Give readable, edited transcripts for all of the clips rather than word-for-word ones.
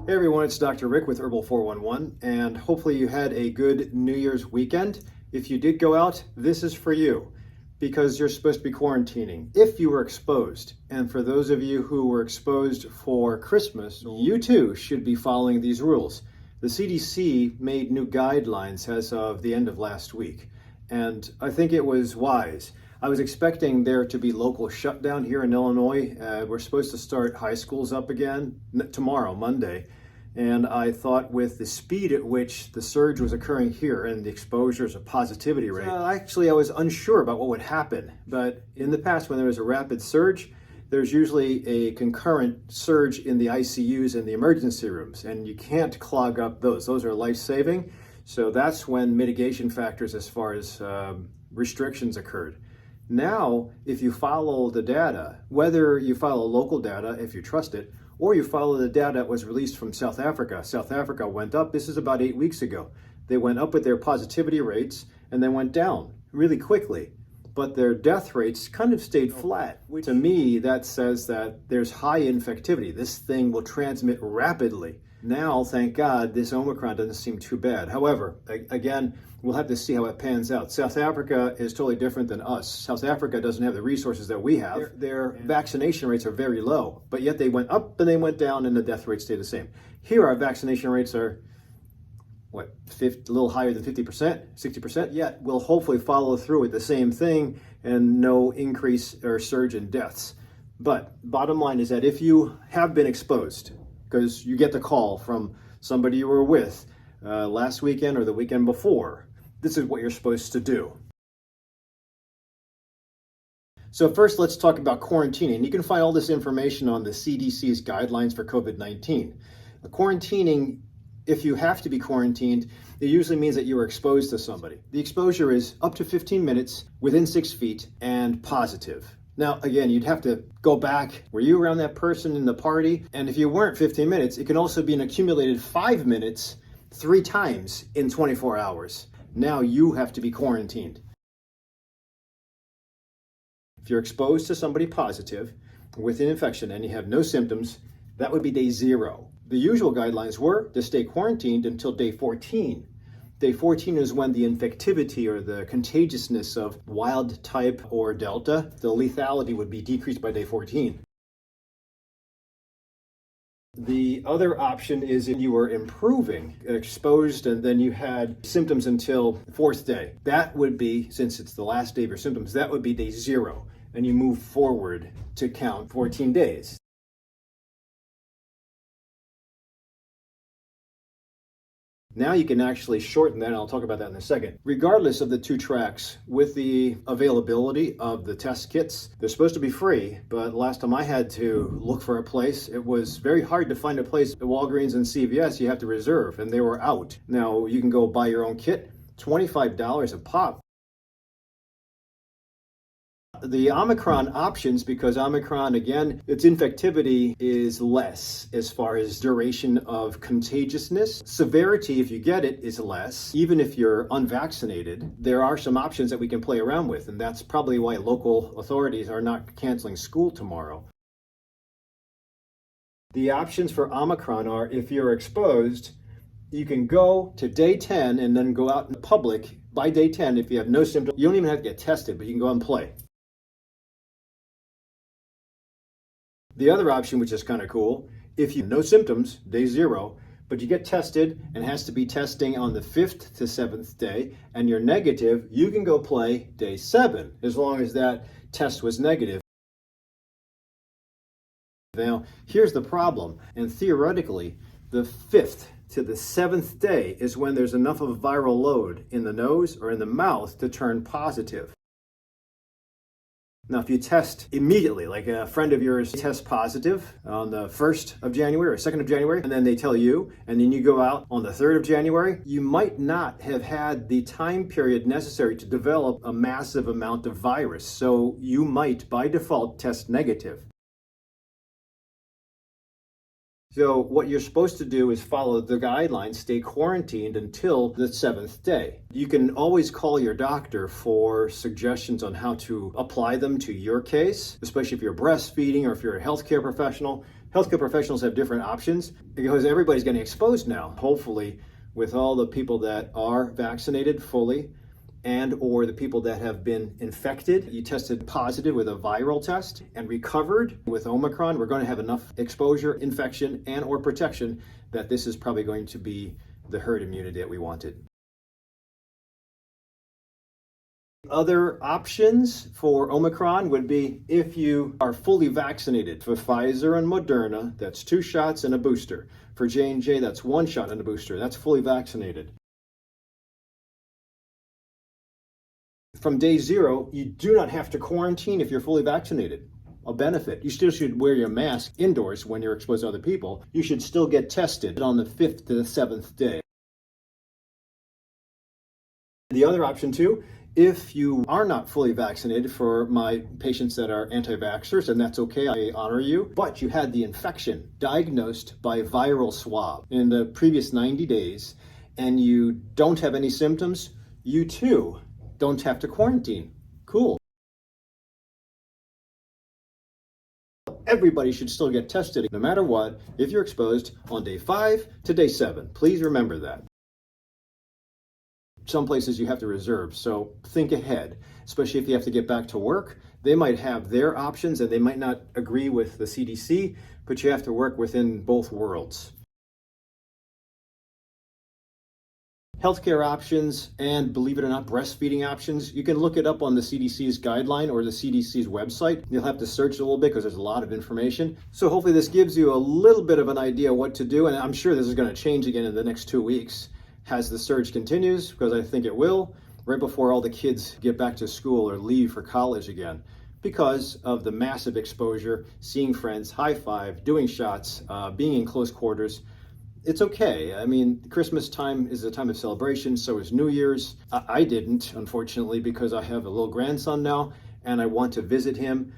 Hey everyone, it's DrRic with Herbal 411, and hopefully you had a good New Year's weekend. If you did go out, this is for you, because you're supposed to be quarantining if you were exposed. And for those of you who were exposed for Christmas, you too should be following these rules. The CDC made new guidelines as of the end of last week, and I think it was wise. I was expecting there to be local shutdown here in Illinois. We're supposed to start high schools up again tomorrow, Monday. And I thought with the speed at which the surge was occurring here and the exposures of positivity rate, actually I was unsure about what would happen. But in the past, when there was a rapid surge, there's usually a concurrent surge in the ICUs and the emergency rooms, and you can't clog up those. Those are life-saving. So that's when mitigation factors as far as restrictions occurred. Now, if you follow the data, whether you follow local data, if you trust it, or you follow the data that was released from South Africa. South Africa went up, this is about 8 weeks ago. They went up with their positivity rates and then went down really quickly. But their death rates kind of stayed flat. To me, that says that there's high infectivity. This thing will transmit rapidly. Now, thank God, this Omicron doesn't seem too bad. However, again, we'll have to see how it pans out. South Africa is totally different than us. South Africa doesn't have the resources that we have. Their vaccination rates are very low, but yet they went up and they went down and the death rates stay the same. Here, our vaccination rates are, a little higher than 50%, 60%, yet we'll hopefully follow through with the same thing and no increase or surge in deaths. But bottom line is that if you have been exposed, because you get the call from somebody you were with last weekend or the weekend before, this is what you're supposed to do. So first, let's talk about quarantining. You can find all this information on the CDC's guidelines for COVID-19. Quarantining, if you have to be quarantined, it usually means that you were exposed to somebody. The exposure is up to 15 minutes, within 6 feet, and positive. Now, again, you'd have to go back. Were you around that person in the party? And if you weren't 15 minutes, it can also be an accumulated 5 minutes 3 times in 24 hours. Now you have to be quarantined. If you're exposed to somebody positive with an infection and you have no symptoms, that would be day 0. The usual guidelines were to stay quarantined until day 14. Day 14 is when the infectivity or the contagiousness of wild type or Delta, the lethality would be decreased by day 14. The other option is if you were improving, exposed, and then you had symptoms until the 4th day. That would be, since it's the last day of your symptoms, that would be day 0, and you move forward to count 14 days. Now you can actually shorten that, and I'll talk about that in a second. Regardless of the 2 tracks, with the availability of the test kits, they're supposed to be free, but last time I had to look for a place, it was very hard to find a place at Walgreens and CVS. You have to reserve, and they were out. Now you can go buy your own kit, $25 a pop. The Omicron options, because Omicron, again, its infectivity is less as far as duration of contagiousness. Severity, if you get it, is less. Even if you're unvaccinated, there are some options that we can play around with, and that's probably why local authorities are not canceling school tomorrow. The options for Omicron are, if you're exposed, you can go to day 10 and then go out in public by day 10 if you have no symptoms. You don't even have to get tested, but you can go out and play. The other option, which is kind of cool, if you have no symptoms, day 0, but you get tested and it has to be testing on the 5th to 7th day, and you're negative, you can go play day 7, as long as that test was negative. Now, here's the problem, and theoretically, the 5th to the 7th day is when there's enough of a viral load in the nose or in the mouth to turn positive. Now, if you test immediately, like a friend of yours tests positive on the 1st of January or 2nd of January, and then they tell you, and then you go out on the 3rd of January, you might not have had the time period necessary to develop a massive amount of virus. So you might, by default, test negative. So what you're supposed to do is follow the guidelines, stay quarantined until the 7th day. You can always call your doctor for suggestions on how to apply them to your case, especially if you're breastfeeding or if you're a healthcare professional. Healthcare professionals have different options because everybody's getting exposed now. Hopefully, with all the people that are vaccinated fully and or the people that have been infected, you tested positive with a viral test and recovered with Omicron, we're going to have enough exposure, infection, and or protection that this is probably going to be the herd immunity that we wanted. Other options for Omicron would be if you are fully vaccinated. For Pfizer and Moderna, that's 2 shots and a booster. For J&J, that's 1 shot and a booster. That's fully vaccinated. From day 0, you do not have to quarantine if you're fully vaccinated. A benefit. You still should wear your mask indoors when you're exposed to other people. You should still get tested on the 5th to the 7th day. The other option too, if you are not fully vaccinated, for my patients that are anti-vaxxers, and that's okay, I honor you, but you had the infection diagnosed by viral swab in the previous 90 days, and you don't have any symptoms, you too don't have to quarantine. Cool. Everybody should still get tested no matter what if you're exposed on day 5 to day 7. Please remember that. Some places you have to reserve, so think ahead, especially if you have to get back to work. They might have their options and they might not agree with the CDC, but you have to work within both worlds. Healthcare options and, believe it or not, breastfeeding options. You can look it up on the CDC's guideline or the CDC's website. You'll have to search a little bit because there's a lot of information. So hopefully this gives you a little bit of an idea what to do, and I'm sure this is going to change again in the next 2 weeks as the surge continues, because I think it will, right before all the kids get back to school or leave for college again, because of the massive exposure, seeing friends, high five, doing shots, being in close quarters. It's okay. I mean, Christmas time is a time of celebration, so is New Year's. I didn't, unfortunately, because I have a little grandson now, and I want to visit him,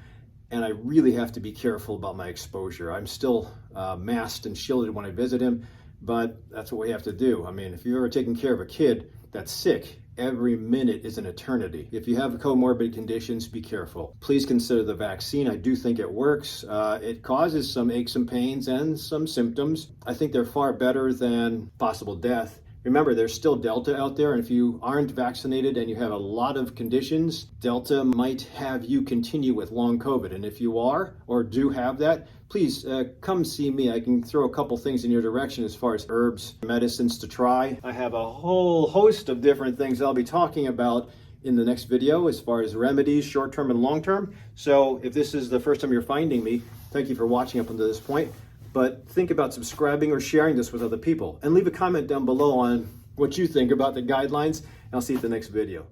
and I really have to be careful about my exposure. I'm still masked and shielded when I visit him, but that's what we have to do. I mean, if you're ever taking care of a kid that's sick, every minute is an eternity. If you have comorbid conditions, be careful. Please consider the vaccine. I do think it works. It causes some aches and pains and some symptoms. I think they're far better than possible death. Remember, there's still Delta out there, and if you aren't vaccinated and you have a lot of conditions, Delta might have you continue with long COVID. And if you are or do have that, please come see me. I can throw a couple things in your direction as far as herbs, medicines to try. I have a whole host of different things I'll be talking about in the next video as far as remedies, short-term and long-term. So if this is the first time you're finding me, thank you for watching up until this point. But think about subscribing or sharing this with other people. And leave a comment down below on what you think about the guidelines. And I'll see you at the next video.